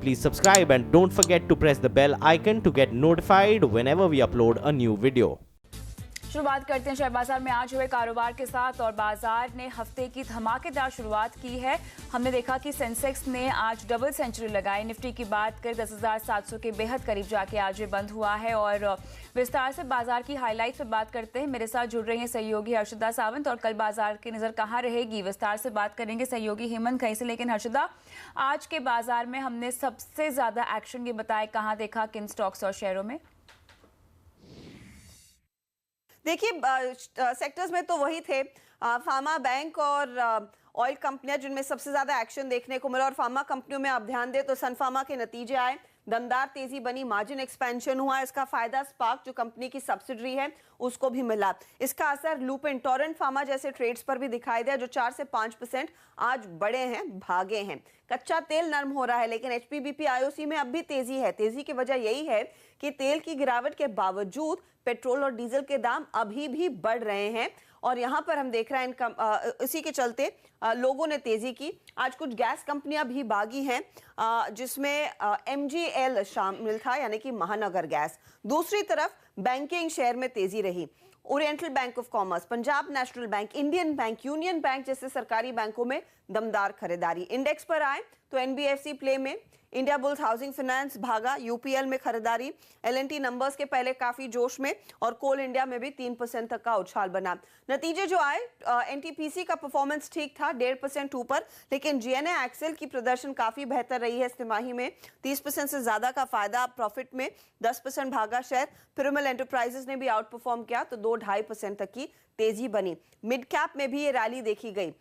Please subscribe and don't forget to press the bell icon to get notified whenever we upload a new video. शुरुआत करते हैं share बाजार में आज हुए कारोबार के साथ और बाजार ने हफ्ते की धमाकेदार शुरुआत की है। हमने देखा कि सेंसेक्स ने आज डबल सेंचुरी लगाई। निफ्टी की बात करें 10,700 के बेहद करीब जाके आज ये बंद हुआ है और विस्तार से बाजार की हाईलाइट पे बात करते हैं। मेरे साथ जुड़ रही हैं सहयोगी हर्षिता सावंत और कल बाजार की नजर कहाँ रहेगी विस्तार से बात करेंगे सहयोगी हेमंत खई से। लेकिन हर्षिता, आज के बाजार में हमने सबसे ज्यादा एक्शन ये बताया कहाँ देखा, किन स्टॉक्स और शेयरों में? देखिए, सेक्टर्स में तो वही थे, फार्मा, बैंक और ऑयल कंपनियां जिनमें सबसे ज्यादा एक्शन देखने को मिला। और फार्मा कंपनियों में आप ध्यान दें तो सन फार्मा के नतीजे आए, दमदार तेजी बनी, मार्जिन एक्सपेंशन हुआ। इसका फायदा स्पार्क जो कंपनी की सब्सिडरी है उसको भी मिला। इसका असर लुपिन, टोरेंट फार्मा जैसे ट्रेड्स पर भी दिखाई दिया जो 4 से 5% आज बढ़े हैं, भागे हैं। कच्चा तेल नरम हो रहा है लेकिन एचपीबीपी आईओसी में अब भी तेजी है। तेजी की वजह यही है कि तेल की गिरावट के बावजूद पेट्रोल और डीजल के दाम अभी भी बढ़ रहे हैं और यहां पर हम देख रहे हैं इसी के चलते लोगों ने तेजी की। आज कुछ गैस कंपनियां भी भागी हैं जिसमें एमजीएल शामिल था यानी कि महानगर गैस। दूसरी तरफ बैंकिंग शेयर में तेजी रही। Oriental bank of commerce, Punjab national bank, Indian bank, union bank जैसे सरकारी बैंकों में दमदार खरीदारी। इंडेक्स पर आए तो एनबीएफसी प्ले में, इंडिया बुल्स हाउसिंग फाइनेंस भागा, यूपीएल में खरीदारी, एलएनटी नंबर्स के पहले काफी जोश में और कोल इंडिया में भी 3% तक का उछाल बना। नतीजे जो आए, एनटीपीसी का परफॉर्मेंस ठीक था 1.5% ऊपर, लेकिन जीएनए एक्सेल की प्रदर्शन काफी बेहतर रही है इस तिमाही में। 30% से ज्यादा का फायदा प्रॉफिट में, 10% भागा शेयर। पिरामल एंटरप्राइजेस ने भी आउट परफॉर्म किया तो 2-2.5% तक की तेजी बनी। मिड कैप में भी ये रैली देखी गई।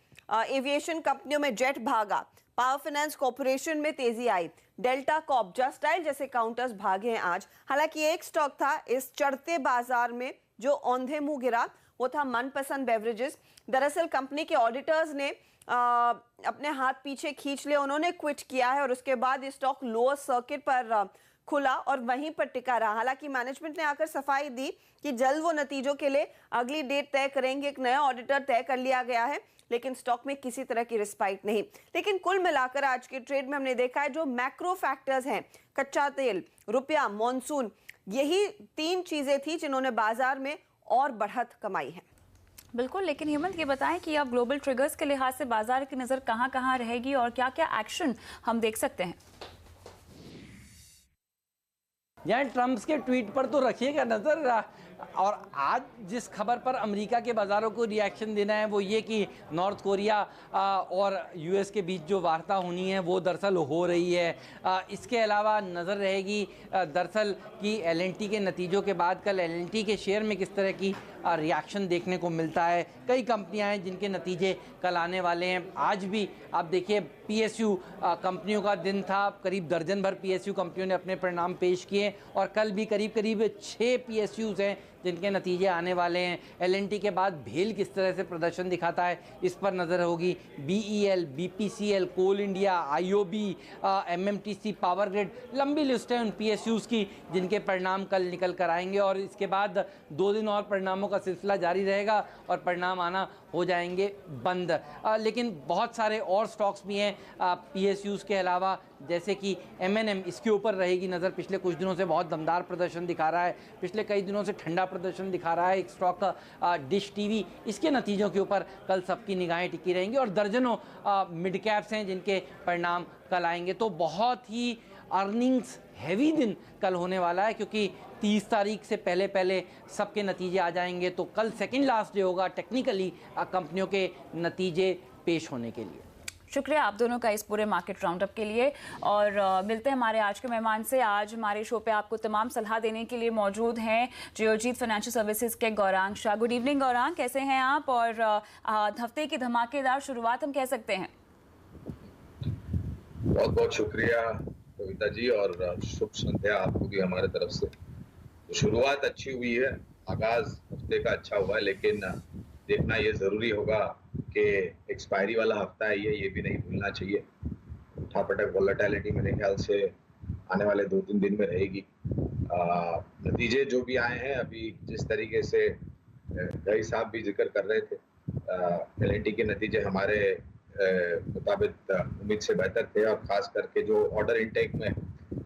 एविएशन कंपनियों में जेट भागा, पावर फाइनेंस कॉर्पोरेशन में तेजी आई, डेल्टा कॉप, जस्ट डायल जैसे काउंटर्स भागे हैं आज। हालांकि एक स्टॉक था इस चढ़ते बाजार में जो औंधे मुंह गिरा, वो था मनपसंद बेवरेजेस। दरअसल कंपनी के ऑडिटर्स ने अपने हाथ पीछे खींच लिए, उन्होंने क्विट किया है और उसके बाद ये स्टॉक लोअर सर्किट पर खुला और वहीं पर टिका रहा। हालांकि मैनेजमेंट ने आकर सफाई दी कि जल्द वो नतीजों के लिए अगली डेट तय करेंगे। एक नया ऑडिटर तय कर लिया गया है लेकिन स्टॉक में किसी तरह की रिस्पाइट नहीं। लेकिन कुल मिलाकर आज के ट्रेड में हमने देखा है जो मैक्रो फैक्टर्स हैं, कच्चा तेल, रुपया, मॉनसून, यही 3 चीजें थी जिन्होंने बाजार में और बढ़त कमाई है। बिल्कुल, लेकिन हेमंत ये बताएं कि अब ग्लोबल ट्रिगर्स के लिहाज से बाजार की नजर कहां रहेगी और क्या-क्या एक्शन हम देख सकते हैं? यार ट्रम्प के ट्वीट पर तो रखिएगा नजर। और आज जिस खबर पर अमेरिका के बाज़ारों को रिएक्शन देना है वो ये कि नॉर्थ कोरिया और यूएस के बीच जो वार्ता होनी है वो दरअसल हो रही है। इसके अलावा नज़र रहेगी दरअसल कि एलएनटी के नतीजों के बाद कल एलएनटी के शेयर में किस तरह की रिएक्शन देखने को मिलता है। कई कंपनियां हैं जिनके नतीजे कल आने वाले हैं। आज भी आप देखिए पीएसयू कंपनियों का दिन था, करीब दर्जन भर पीएसयू कंपनियों ने अपने परिणाम पेश किए और कल भी करीब 6 पीएसयूज हैं जिनके नतीजे आने वाले हैं। एलएनटी के बाद भेल किस तरह से प्रदर्शन दिखाता है इस पर नज़र होगी। बीईएल, बीपीसीएल, कोल इंडिया, आईओबी, एमएमटीसी, पावर ग्रिड, लंबी लिस्ट है उन पीएसयूज की जिनके परिणाम कल निकल कर आएंगे और इसके बाद 2 दिन और परिणामों का सिलसिला जारी रहेगा और परिणाम आना हो जाएंगे बंद। लेकिन बहुत सारे और स्टॉक्स भी हैं पीएसयूज के अलावा, जैसे कि एमएनएम, इसके ऊपर रहेगी नज़र। पिछले कुछ दिनों से बहुत दमदार प्रदर्शन दिखा रहा है, पिछले कई दिनों से ठंडा प्रदर्शन दिखा रहा है एक स्टॉक का डिश टीवी। इसके नतीजों के ऊपर कल सबकी निगाहें टिकी रहेंगी और दर्जनों मिड कैप्स हैं जिनके परिणाम कल आएंगे। तो बहुत ही अर्निंग्स हैवी दिन कल होने वाला है क्योंकि 30 तारीख से पहले सबके नतीजे आ जाएंगे। तो कल सेकंड लास्ट डे होगा टेक्निकली कंपनियों के नतीजे पेश होने के लिए। शुक्रिया आप दोनों का इस पूरे मार्केट राउंडअप के लिए और मिलते हैं हमारे आज के मेहमान से। आज हमारे शो पे आपको तमाम सलाह देने के लिए मौजूद हैं जियोजीत फाइनेंशियल सर्विसेज के गौरांग शाह। गुड इवनिंग गौरांग, कैसे हैं आप? और हफ्ते की धमाकेदार शुरुआत हम कह सकते हैं। बहुत बहुत शुक्रिया कविता जी और शुभ संध्या आपको भी हमारे तरफ से। तो शुरुआत अच्छी हुई है, आगाज हफ्ते का अच्छा हुआ है, लेकिन देखना ये जरूरी होगा कि एक्सपायरी वाला हफ्ता है ये भी नहीं भूलना चाहिए। उठापटक वोलेटिलिटी मेरे ख्याल से आने वाले 2-3 दिन में रहेगी। नतीजे जो भी आए हैं अभी, जिस तरीके से गई साहब भी जिक्र कर रहे थे, एलएनटी के नतीजे हमारे मुताबिक उम्मीद से बेहतर थे, और खास करके जो ऑर्डर इनटेक में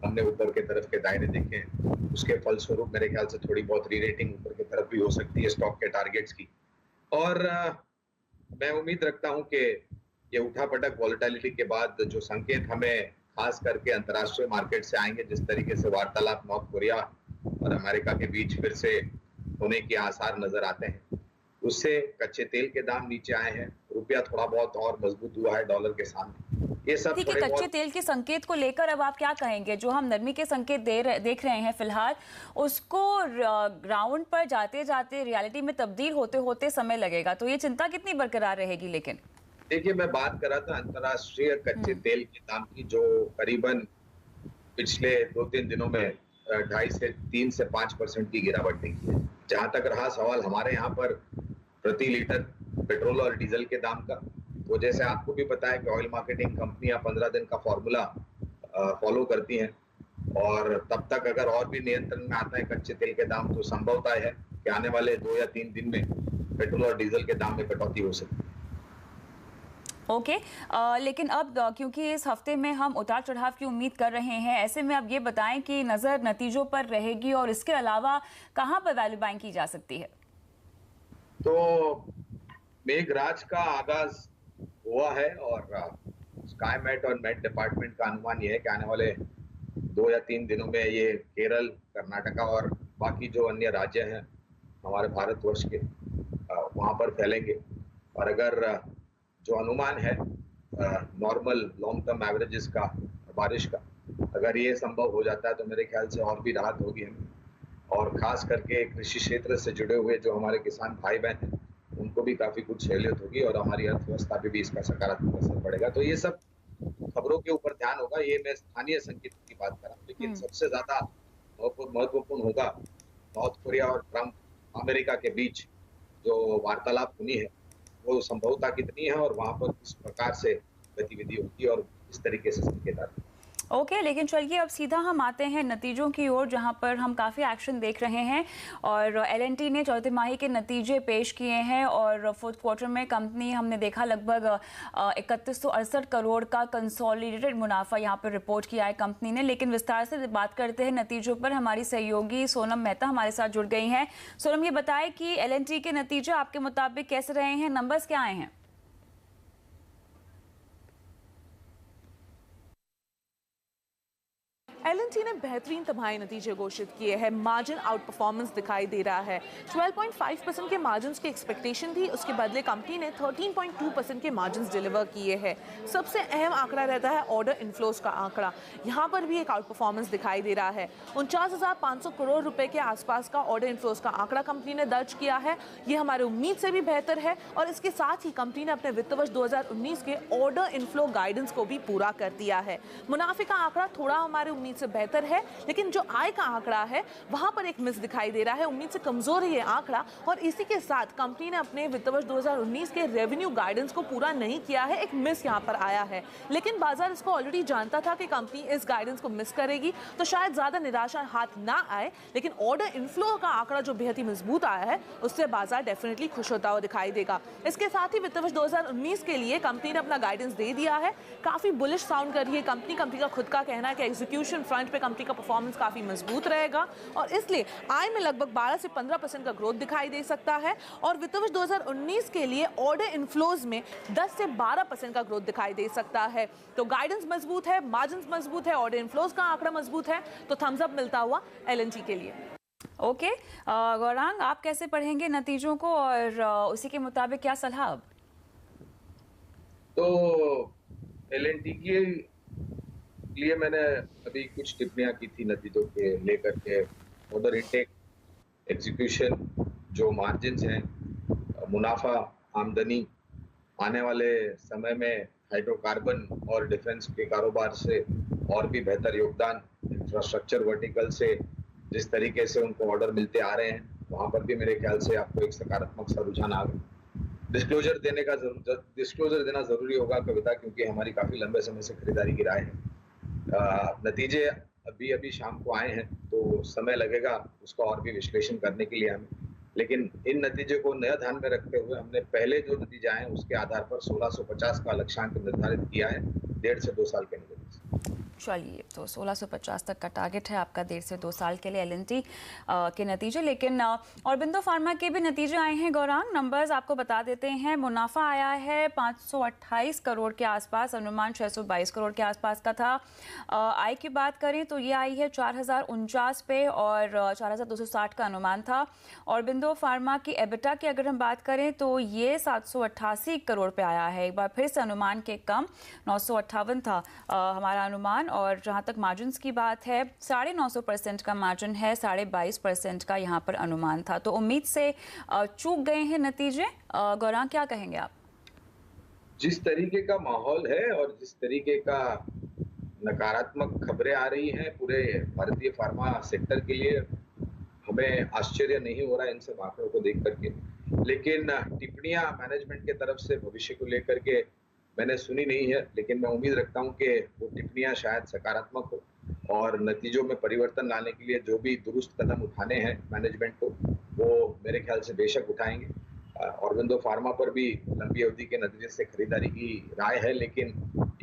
हमने ऊपर के तरफ के दायरे देखे हैं, उसके फलस्वरूप मेरे ख्याल से थोड़ी बहुत री-रेटिंग ऊपर की तरफ भी हो सकती है स्टॉक के टारगेट्स की। और मैं उम्मीद रखता हूं कि ये उठापटक वॉलेटिलिटी के बाद जो संकेत हमें खास करके अंतर्राष्ट्रीय मार्केट से आएंगे, जिस तरीके से वार्तालाप नॉर्थ कोरिया और अमेरिका के बीच फिर से होने के आसार नजर आते हैं, उससे कच्चे तेल के दाम नीचे आए हैं, रुपया थोड़ा बहुत और मजबूत हुआ है डॉलर के सामने। ये सब ठीक है, कच्चे तेल के संकेत को लेकर अब आप क्या कहेंगे? जो हम नरमी के संकेत देख रहे हैं फिलहाल, उसको ग्राउंड पर जाते जाते रियलिटी में तब्दील होते होते समय लगेगा, तो ये चिंता कितनी बरकरार रहेगी? लेकिन देखिए, मैं बात कर रहा था अंतर्राष्ट्रीय कच्चे तेल के दाम की, जो करीबन पिछले 2-3 दिनों में 2.5 से 5% की गिरावट देखी है। जहां तक रहा सवाल हमारे यहाँ पर प्रति लीटर पेट्रोल और डीजल के दाम का, तो जैसे आपको भी पता है कि ऑयल मार्केटिंग कंपनियां 15 दिन का फॉर्मूला फॉलो करती हैं, और तब तक अगर और भी नियंत्रण में आता है कच्चे तेल के दाम, तो संभवतः है कि आने वाले 2 या 3 दिन में पेट्रोल और डीजल के दाम में कटौती हो सकती है। ओके, लेकिन अब क्योंकि इस हफ्ते में हम उतार चढ़ाव की उम्मीद कर रहे हैं, ऐसे में अब ये बताएं कि नज़र नतीजों पर रहेगी और इसके अलावा कहां पर वैल्यू बाइंग की जा सकती है? तो मेघराज का आगाज हुआ है, और स्काई मेट और मेट डिपार्टमेंट का अनुमान यह है कि आने वाले 2 या 3 दिनों में ये केरल, कर्नाटका और बाकी जो अन्य राज्य हैं हमारे भारतवर्ष के, वहां पर फैलेंगे। और अगर जो अनुमान है नॉर्मल लॉन्ग टर्म एवरेजेस का बारिश का, अगर ये संभव हो जाता है तो मेरे ख्याल से और भी राहत होगी हमें, और खास करके कृषि क्षेत्र से जुड़े हुए जो हमारे किसान भाई बहन हैं, उनको भी काफी कुछ सहूलियत होगी, और हमारी अर्थव्यवस्था पे भी इसका सकारात्मक असर पड़ेगा। तो ये सब खबरों के ऊपर ध्यान होगा। ये मैं स्थानीय संकेतों की बात कर रहा हूँ, लेकिन सबसे ज्यादा महत्वपूर्ण होगा नॉर्थ कोरिया और ट्रंप अमेरिका के बीच जो वार्तालाप हुई है, वो संभवता कितनी है, और वहां पर किस प्रकार से गतिविधि होगी और किस तरीके से संकेत आते हैं। ओके, लेकिन चलिए अब सीधा हम आते हैं नतीजों की ओर, जहां पर हम काफ़ी एक्शन देख रहे हैं। और L&T ने चौथे तिमाही के नतीजे पेश किए हैं, और फोर्थ क्वार्टर में कंपनी, हमने देखा लगभग 3168 करोड़ का कंसोलिडेटेड मुनाफा यहां पर रिपोर्ट किया है कंपनी ने। लेकिन विस्तार से बात करते हैं नतीजों पर, हमारी सहयोगी सोनम मेहता हमारे साथ जुड़ गई हैं। सोनम, ये बताएं कि L&T के नतीजे आपके मुताबिक कैसे रहे हैं, नंबर्स क्या आए हैं? L&T ने बेहतरीन तिमाही नतीजे घोषित किए हैं। मार्जिन आउट परफॉर्मेंस दिखाई दे रहा है। 12.5% के मार्जिन की एक्सपेक्टेशन थी, उसके बदले कंपनी ने 13.2% के मार्जिन डिलीवर किए हैं। सबसे अहम आंकड़ा रहता है ऑर्डर इनफ्लोज का आंकड़ा। यहाँ पर भी एक आउट परफॉर्मेंस दिखाई दे रहा है। 49,500 करोड़ रुपए के आसपास का ऑर्डर इनफ्लोज का आंकड़ा कंपनी ने दर्ज किया है। ये हमारे उम्मीद से भी बेहतर है, और इसके साथ ही कंपनी ने अपने वित्त वर्ष 2019 के ऑर्डर इनफ्लो गाइडेंस को भी पूरा कर दिया है। मुनाफे का आंकड़ा थोड़ा हमारे उम्मीद से बेहतर है, लेकिन जो आय का आंकड़ा है वहां पर एक मिस दिखाई दे रहा है। उम्मीद से कमजोर है ये आंकड़ा, और इसी के साथ कंपनी ने अपने वित्त वर्ष 2019 के रेवेन्यू गाइडेंस को पूरा नहीं किया है। एक मिस यहां पर आया है, लेकिन बाजार इसको ऑलरेडी जानता था कि कंपनी इस गाइडेंस को मिस करेगी, तो शायद ज्यादा निराशा हाथ ना आए। लेकिन ऑर्डर इनफ्लो का आंकड़ा जो बेहद ही मजबूत आया है, उससे बाजार डेफिनेटली खुश होता हुआ दिखाई देगा। इसके साथ ही वित्त वर्ष 2019 के लिए कंपनी ने अपना गाइडेंस दे दिया है। काफी बुलिश साउंड कर रही है कंपनी का खुद का कहना है कि एग्जीक्यूशन फ्रंट पे कंपनी का परफॉर्मेंस काफी मजबूत रहेगा, और इसलिए आय में लगभग 12 से 15% का ग्रोथ दिखाई दे सकता है। और वित्त वर्ष 2019 के लिए ऑर्डर इनफ्लोज में 10 से 12% का ग्रोथ दिखाई दे सकता है। तो गाइडेंस मजबूत है, मार्जिन मजबूत है, ऑर्डर इनफ्लोज का आंकड़ा मजबूत है, तो थम्स अप मिलता हुआ L&T के लिए। ओके, गौरांग, आप कैसे पढ़ेंगे नतीजों को, और उसी के मुताबिक क्या सलाह? अब तो L&T के लिए मैंने अभी कुछ टिप्पणियां की थी नतीजों के लेकर के। ऑर्डर इंटेक, एग्जीक्यूशन, जो मार्जिन्स हैं, मुनाफा, आमदनी, आने वाले समय में हाइड्रोकार्बन और डिफेंस के कारोबार से और भी बेहतर योगदान, इंफ्रास्ट्रक्चर वर्टिकल से जिस तरीके से उनको ऑर्डर मिलते आ रहे हैं, वहां पर भी मेरे ख्याल से आपको एक सकारात्मक सा रुझान आ गया। डिस्क्लोजर देना जरूरी होगा कविता, क्योंकि हमारी काफी लंबे समय से खरीदारी की राय है। नतीजे अभी शाम को आए हैं, तो समय लगेगा उसका और भी विश्लेषण करने के लिए हमें। लेकिन इन नतीजे को नया ध्यान में रखते हुए हमने पहले जो नतीजे आए हैं उसके आधार पर 1650 का लक्ष्यांक निर्धारित किया है 1.5 से 2 साल के नतीजे। चलिए, तो 1650 तक का टारगेट है आपका 1.5 से 2 साल के लिए एल&टी के नतीजे। लेकिन औरबिंदो फार्मा के भी नतीजे आए हैं गौरांग, नंबर्स आपको बता देते हैं। मुनाफा आया है 528 करोड़ के आसपास, अनुमान 622 करोड़ के आसपास का था। आय की बात करें तो ये आई है 4049 पे और 4260 का अनुमान था। औरबिंदो फार्मा की एबिटा की अगर हम बात करें तो ये 788 करोड़ पे आया है, एक बार फिर से अनुमान के कम, 958 था हमारा अनुमान। और जहां तक मार्जिन्स की बात है 9.5% का मार्जिन है, 22.5% का यहाँ पर अनुमान था। तो उम्मीद से चूक गए हैं नतीजे। गौरांग, क्या कहेंगे आप? जिस तरीके का माहौल है और जिस तरीके का नकारात्मक खबरें आ रही हैं पूरे भारतीय फार्मा सेक्टर के लिए, हमें आश्चर्य नहीं हो रहा है इन सब आंकड़ों को देख करके। लेकिन टिप्पणियां मैनेजमेंट के तरफ से भविष्य को लेकर के मैंने सुनी नहीं है, लेकिन मैं उम्मीद रखता हूं कि वो टिप्पणियां शायद सकारात्मक हो और नतीजों में परिवर्तन लाने के लिए जो भी दुरुस्त कदम उठाने हैं मैनेजमेंट को, वो मेरे ख्याल से बेशक उठाएंगे। औरबिंदो फार्मा पर भी लंबी अवधि के नतीजे से खरीदारी की राय है, लेकिन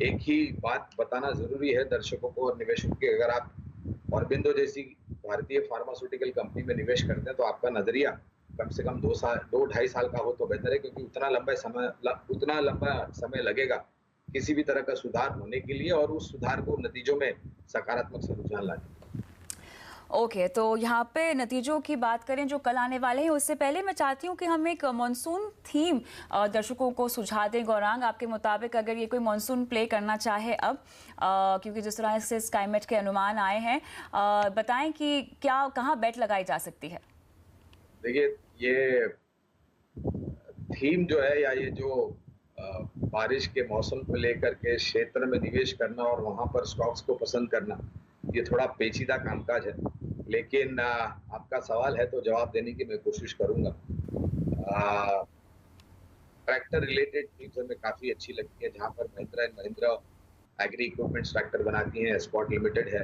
एक ही बात बताना जरूरी है दर्शकों को और निवेशकों की, अगर आप औरबिंदो जैसी भारतीय फार्मास्यूटिकल कंपनी में निवेश करते हैं तो आपका नजरिया कम से कम 2-2.5 साल का हो तो बेहतर है, क्योंकि उतना लंबा समय लगेगा किसी भी तरह का सुधार होने के लिए और उस सुधार को नतीजों में सकारात्मक से रुझान लाने। ओके, तो यहाँ पे नतीजों की बात करें जो कल आने वाले हैं, उससे पहले मैं चाहती हूँ कि हम एक मानसून थीम दर्शकों को सुझा दें। गौरांग, आपके मुताबिक अगर ये कोई मानसून प्ले करना चाहे अब, क्योंकि जिस तरह से स्काईमेट के अनुमान आए हैं, बताएं कि क्या कहाँ बेट लगाई जा सकती है? देखिए, ये थीम जो है या ये जो बारिश के मौसम को लेकर के क्षेत्र में निवेश करना और वहां पर स्टॉक्स को पसंद करना, ये थोड़ा पेचीदा कामकाज है, लेकिन आपका सवाल है तो जवाब देने की मैं कोशिश करूंगा। ट्रैक्टर रिलेटेड थीम्स हमें काफी अच्छी लगती है, जहां पर Mahindra and Mahindra agri equipments tractor बनाती हैं, स्पॉट लिमिटेड है।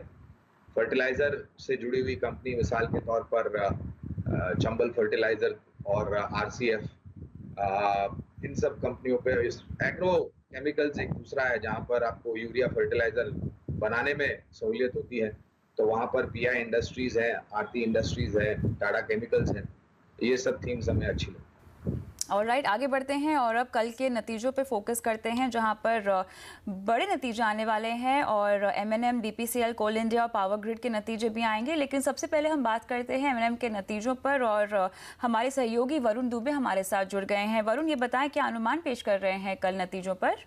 फर्टिलाइजर से जुड़ी हुई कंपनी मिसाल के तौर पर चंबल फर्टिलाइजर और आरसीएफ, इन सब कंपनियों पे एग्रो केमिकल्स एक दूसरा है जहां पर आपको यूरिया फर्टिलाइजर बनाने में सहूलियत होती है, तो वहां पर पीआई इंडस्ट्रीज है, आरती इंडस्ट्रीज है, टाटा केमिकल्स है, ये सब थीम्स हमें अच्छी लगती है। ऑलराइट, आगे बढ़ते हैं और अब कल के नतीजों पे फोकस करते हैं, जहां पर बड़े नतीजे आने वाले हैं और एमएनएम, बीपीसीएल, कोल इंडिया और पावर ग्रिड के नतीजे भी आएंगे। लेकिन सबसे पहले हम बात करते हैं एमएनएम के नतीजों पर और हमारे सहयोगी वरुण दुबे हमारे साथ जुड़ गए हैं। वरुण, ये बताएं क्या अनुमान पेश कर रहे हैं कल नतीजों पर?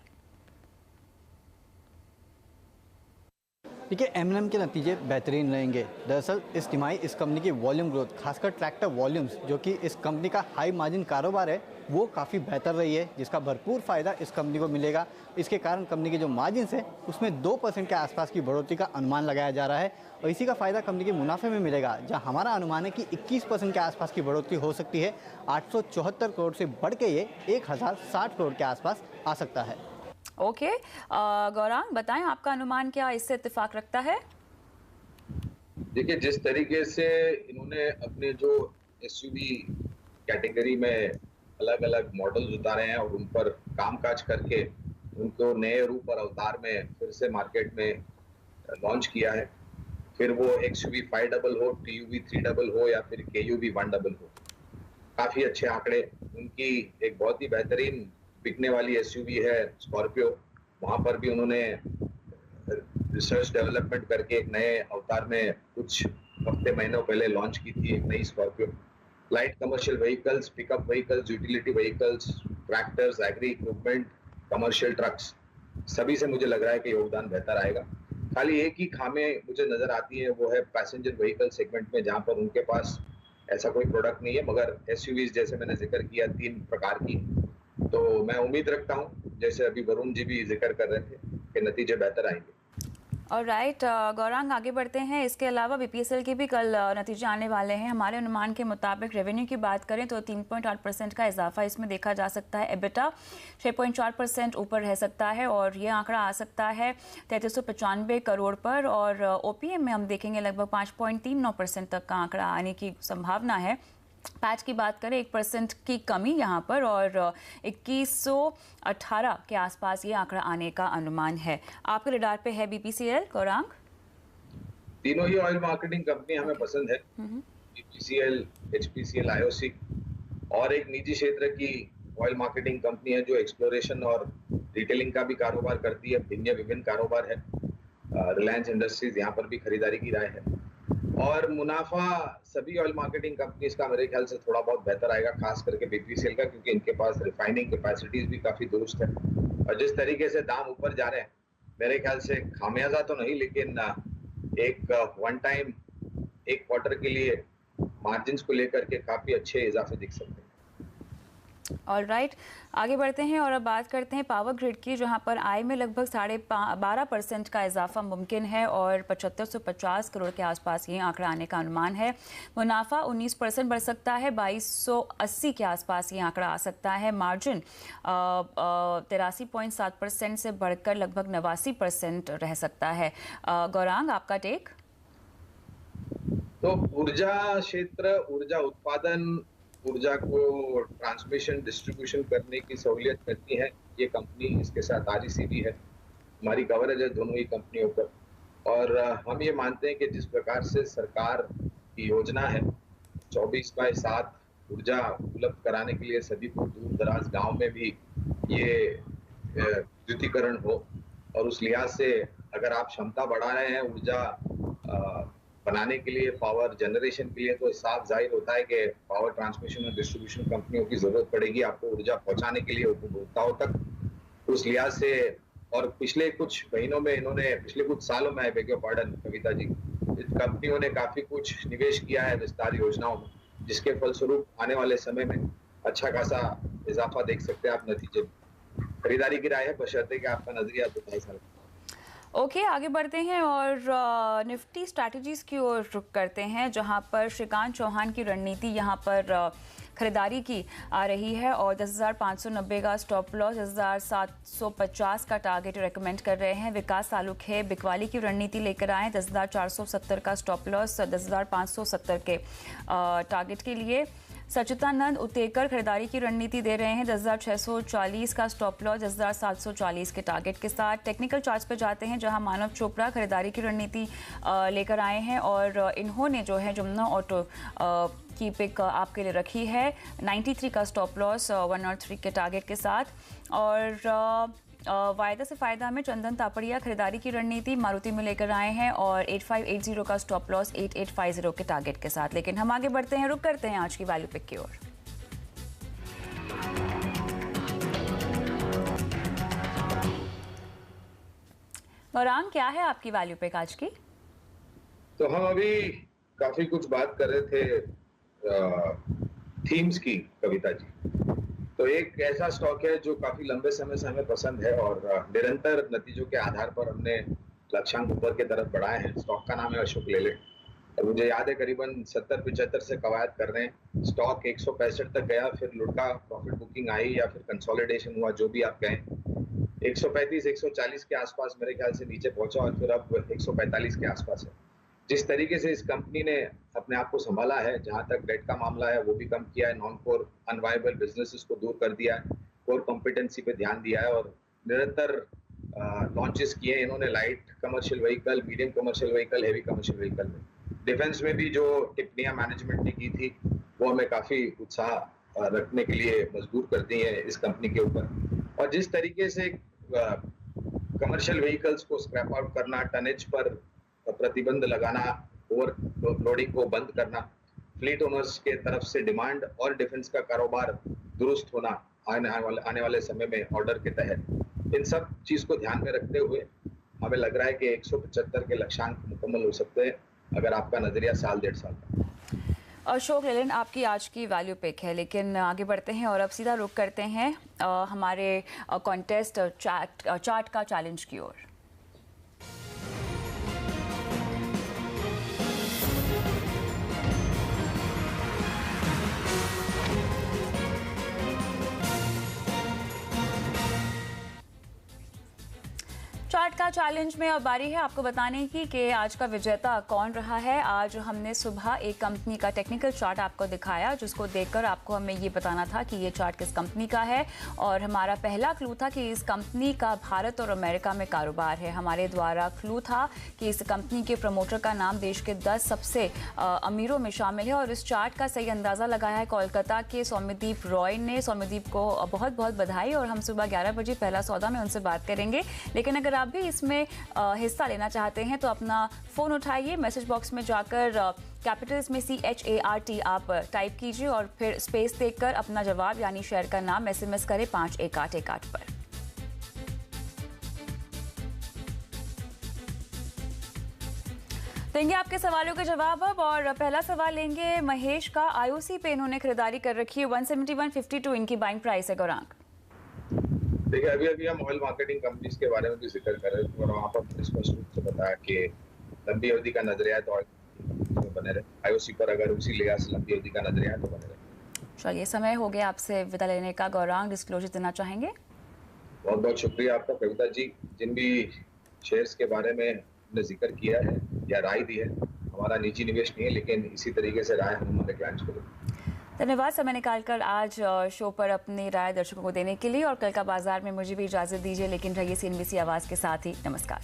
देखिए, एमएनएम के नतीजे बेहतरीन रहेंगे। दरअसल इस तिमाही इस कंपनी की वॉल्यूम ग्रोथ, खासकर ट्रैक्टर वॉल्यूम्स, जो कि इस कंपनी का हाई मार्जिन कारोबार है, वो काफ़ी बेहतर रही है, जिसका भरपूर फ़ायदा इस कंपनी को मिलेगा। इसके कारण कंपनी के जो मार्जिन्स है उसमें 2% के आसपास की बढ़ोतरी का अनुमान लगाया जा रहा है और इसी का फ़ायदा कंपनी के मुनाफे में मिलेगा, जहां हमारा अनुमान है कि 21% के आसपास की बढ़ोतरी हो सकती है। 874 करोड़ से बढ़ के ये 1060 करोड़ के आसपास आ सकता है। ओके, गौरांग, बताएं आपका अनुमान क्या इससे इत्तेफाक रखता है? देखिए, जिस तरीके से इन्होंने अपने जो एसयूवी कैटेगरी में अलग अलग मॉडल्स उतारे हैं और उन पर कामकाज करके उनको नए रूप और अवतार में फिर से मार्केट में लॉन्च किया है, फिर वो एक्सयूवी 500 हो, टीयूवी 300 हो या फिर केयूवी 100 हो, काफी अच्छे आंकड़े। उनकी एक बहुत ही बेहतरीन बिकने वाली एसयूवी है स्कॉर्पियो, वहां पर भी उन्होंने रिसर्च डेवलपमेंट करके एक नए अवतार में कुछ हफ्ते महीनों पहले लॉन्च की थी एक नई Scorpio. Light commercial vehicles, pickup vehicles, utility vehicles, tractors, agri equipment, commercial trucks, सभी से मुझे लग रहा है कि योगदान बेहतर आएगा। खाली एक ही खामे मुझे नजर आती है, वो है पैसेंजर व्हीकल सेगमेंट में, जहां पर उनके पास ऐसा कोई प्रोडक्ट नहीं है, मगर एसयूवीज जैसे मैंने जिक्र किया 3 प्रकार की, तो मैं उम्मीद रखता हूं, जैसे अभी वरुण जी भी जिक्र कर रहे थे, कि नतीजे बेहतर आएंगे। ऑलराइट, गौरांग, आगे बढ़ते हैं। इसके अलावा बीपीएसएल के भी कल नतीजे आने वाले हैं। हमारे अनुमान के मुताबिक रेवेन्यू की बात करें तो 3.8% का इजाफा इसमें देखा जा सकता है। एबिटा 6.4% ऊपर रह सकता है और ये आंकड़ा आ सकता है 3395 करोड़ पर, और ओपीएम में हम देखेंगे लगभग 5.39% तक का आंकड़ा आने की संभावना है। पैच की बात करें 1% की कमी यहाँ पर और 2118 के आसपास ये आंकड़ा आने का अनुमान है। आपके रडार पे है BPCL, गौरांग? तीनों ही ऑयल मार्केटिंग कंपनी हमें पसंद है, BPCL, HPCL, IOC, और एक निजी क्षेत्र की ऑयल मार्केटिंग कंपनी है जो एक्सप्लोरेशन और रिटेलिंग का भी कारोबार करती है, विभिन्न कारोबार है। रिलायंस इंडस्ट्रीज यहाँ पर भी खरीदारी की राय है, और मुनाफा सभी ऑयल मार्केटिंग कंपनीज का मेरे ख्याल से थोड़ा बहुत बेहतर आएगा, खास करके BPCL का, क्योंकि इनके पास रिफाइनिंग कैपेसिटीज भी काफी दुरुस्त है। और जिस तरीके से दाम ऊपर जा रहे हैं, मेरे ख्याल से खामियाजा तो नहीं, लेकिन एक वन टाइम एक क्वार्टर के लिए मार्जिन्स को लेकर के काफी अच्छे इजाफे दिख सकते हैं। ऑलराइट, आगे बढ़ते हैं और अब बात करते हैं पावर ग्रिड की, जहां पर आय में लगभग 12.5% का इजाफा मुमकिन है और 7550 करोड़ के आसपास ये आंकड़ा आने का अनुमान है। मुनाफा 19% बढ़ सकता है, 2280 के आसपास ये आंकड़ा आ सकता है। मार्जिन 83.7% से बढ़कर लगभग 89% रह सकता है। गौरांग, आपका टेक? तो ऊर्जा क्षेत्र, ऊर्जा उत्पादन, ऊर्जा को ट्रांसमिशन डिस्ट्रीब्यूशन करने की सहूलियत करती है ये कंपनी, इसके साथ REC भी है। हमारी कवरेज है दोनों ही कंपनियों पर, और हम ये मानते हैं कि जिस प्रकार से सरकार की योजना है 24/7 ऊर्जा उपलब्ध कराने के लिए सभी को, दूर दराज गांव में भी ये विद्युतीकरण हो, और उस लिहाज से अगर आप क्षमता बढ़ा रहे हैं ऊर्जा बनाने के लिए, पावर जनरेशन के लिए, तो साफ जाहिर होता है कि पावर ट्रांसमिशन और डिस्ट्रीब्यूशन कंपनियों की जरूरत पड़ेगी आपको ऊर्जा पहुंचाने के लिए उपभोक्ताओं तक। उस लिहाज से, और पिछले कुछ महीनों में इन्होंने, पिछले कुछ सालों में, I beg your pardon Kavita ji, इस कंपनियों ने काफी कुछ निवेश किया है विस्तार योजनाओं में, जिसके फलस्वरूप आने वाले समय में अच्छा खासा इजाफा देख सकते हैं आप नतीजे में। खरीदारी की राय है, बशर्ते कि आपका नजरिया 2-2.5 साल। ओके, आगे बढ़ते हैं और निफ्टी स्ट्रैटेजीज की ओर रुख करते हैं, जहां पर श्रीकांत चौहान की रणनीति यहां पर खरीदारी की आ रही है और 10,590 का स्टॉप लॉस, 10,750 का टारगेट रेकमेंड कर रहे हैं। विकास तालुखे बिकवाली की रणनीति लेकर आए, 10,470 का स्टॉप लॉस, 10,570 के टारगेट के लिए। सचितानंद उतेकर खरीदारी की रणनीति दे रहे हैं, 10,640 का स्टॉप लॉस, 10,740 के टारगेट के साथ। टेक्निकल चार्ट्स पे जाते हैं, जहां मानव चोपड़ा खरीदारी की रणनीति लेकर आए हैं और इन्होंने जो है जमुना ऑटो की पिक आपके लिए रखी है, 93 का स्टॉप लॉस, 103 के टारगेट के साथ। और वायदा से फायदा में चंदन तापड़िया खरीदारी की रणनीति मारुति में लेकर आए हैं और 8580 का स्टॉप लॉस, 8850 के टारगेट के साथ। लेकिन हम आगे बढ़ते हैं, रुक करते हैं आज की वैल्यू पिक की ओर। गौरांग, क्या है आपकी वैल्यू पिक आज की? तो हम अभी काफी कुछ बात कर रहे थे थीम्स की, कविता जी। तो एक ऐसा स्टॉक है जो काफी लंबे समय से हमें पसंद है और निरंतर नतीजों के आधार पर हमने लक्ष्यांक ऊपर की तरफ बढ़ाए हैं। स्टॉक का नाम है अशोक लेलैंड और मुझे याद है करीबन 70-75 से कवायद कर रहे हैं। स्टॉक 165 तक गया, फिर लुढ़का, प्रॉफिट बुकिंग आई या फिर कंसोलिडेशन हुआ, जो भी आप कहें। 135-140 के आसपास मेरे ख्याल से नीचे पहुंचा और फिर अब 145 के आसपास है। जिस तरीके से इस कंपनी ने अपने आप को संभाला है, जहां तक डेट का मामला है वो भी कम किया है, नॉन कोर अनवायबल बिजनेसेस को दूर कर दिया है, कोर कॉम्पिटेंसी पे ध्यान दिया है और निरंतर लॉन्चेस किए इन्होंने, light commercial vehicle, medium commercial vehicle, heavy commercial vehicle में। डिफेंस में भी जो टिप्पणियां मैनेजमेंट ने की थी वो हमें काफी उत्साह रखने के लिए मजबूर करती है इस कंपनी के ऊपर। और जिस तरीके से कमर्शियल व्हीकल्स को स्क्रैप आउट करना, टनेज पर प्रतिबंध लगाना, ओवर लोडिंग को बंद करना, फ्लीट ओनर्स के तरफ से डिमांड और डिफेंस का कारोबार दुरुस्त होना आने वाले समय में ऑर्डर के तहत, इन सब चीज को ध्यान में रखते हुए हमें लग रहा है कि 175 के लक्ष्यांक मुकम्मल हो सकते हैं अगर आपका नजरिया साल 1.5 साल का। अशोक लेलैंड आपकी आज की वैल्यू पिक है। लेकिन आगे बढ़ते हैं और अब सीधा रुख करते हैं हमारे कॉन्टेस्ट चार्ट का चैलेंज की ओर। चार्ट का चैलेंज में अब बारी है आपको बताने की कि आज का विजेता कौन रहा है। आज हमने सुबह एक कंपनी का टेक्निकल चार्ट आपको दिखाया, जिसको देखकर आपको हमें ये बताना था कि ये चार्ट किस कंपनी का है। और हमारा पहला क्लू था कि इस कंपनी का भारत और अमेरिका में कारोबार है। हमारे द्वारा क्लू था कि इस कंपनी के प्रमोटर का नाम देश के 10 सबसे अमीरों में शामिल है। और इस चार्ट का सही अंदाज़ा लगाया है कोलकाता के सौम्यदीप रॉय ने। सौम्यदीप को बहुत बहुत बधाई। और हम सुबह 11 बजे पहला सौदा में उनसे बात करेंगे। लेकिन अगर आप भी इसमें हिस्सा लेना चाहते हैं तो अपना फ़ोन उठाइए, मैसेज बॉक्स में जाकर कैपिटल्स में CHART आप टाइप कीजिए और फिर स्पेस देखकर अपना जवाब यानी शेयर का नाम SMS करें 51818 पर। देंगे आपके सवालों के जवाब अब। और पहला सवाल लेंगे महेश का। IOC पे इन्होंने खरीदारी कर रखी है, 171.52 इनकी बाइंग प्राइस है। गौरांग, देखिए अभी हम ऑयल मार्केटिंग कंपनीज के बारे में भी जिक्र कर रहे थे और वहाँ पर स्पष्ट रूप से बताया कि लंबी अवधि का नजरिया तो ऑयल बने रहे। IOC पर अगर उसी लिहाज से लंबी अवधि का नजरिया तो बने रहे। चलिए, समय हो गया आपसे विदा लेने का। गौरांग, डिस्क्लोजर देना चाहेंगे? बहुत बहुत शुक्रिया आपका कविता जी। जिन भी शेयर्स के बारे में हमने जिक्र किया है या राय दी है, हमारा निजी निवेश नहीं है, लेकिन इसी तरीके से राय हम हमारे क्लाइंट्स को देते हैं। धन्यवाद समय निकालकर आज शो पर अपनी राय दर्शकों को देने के लिए। और कल का बाजार में मुझे भी इजाज़त दीजिए, लेकिन रहिए CNBC आवाज़ के साथ ही। नमस्कार।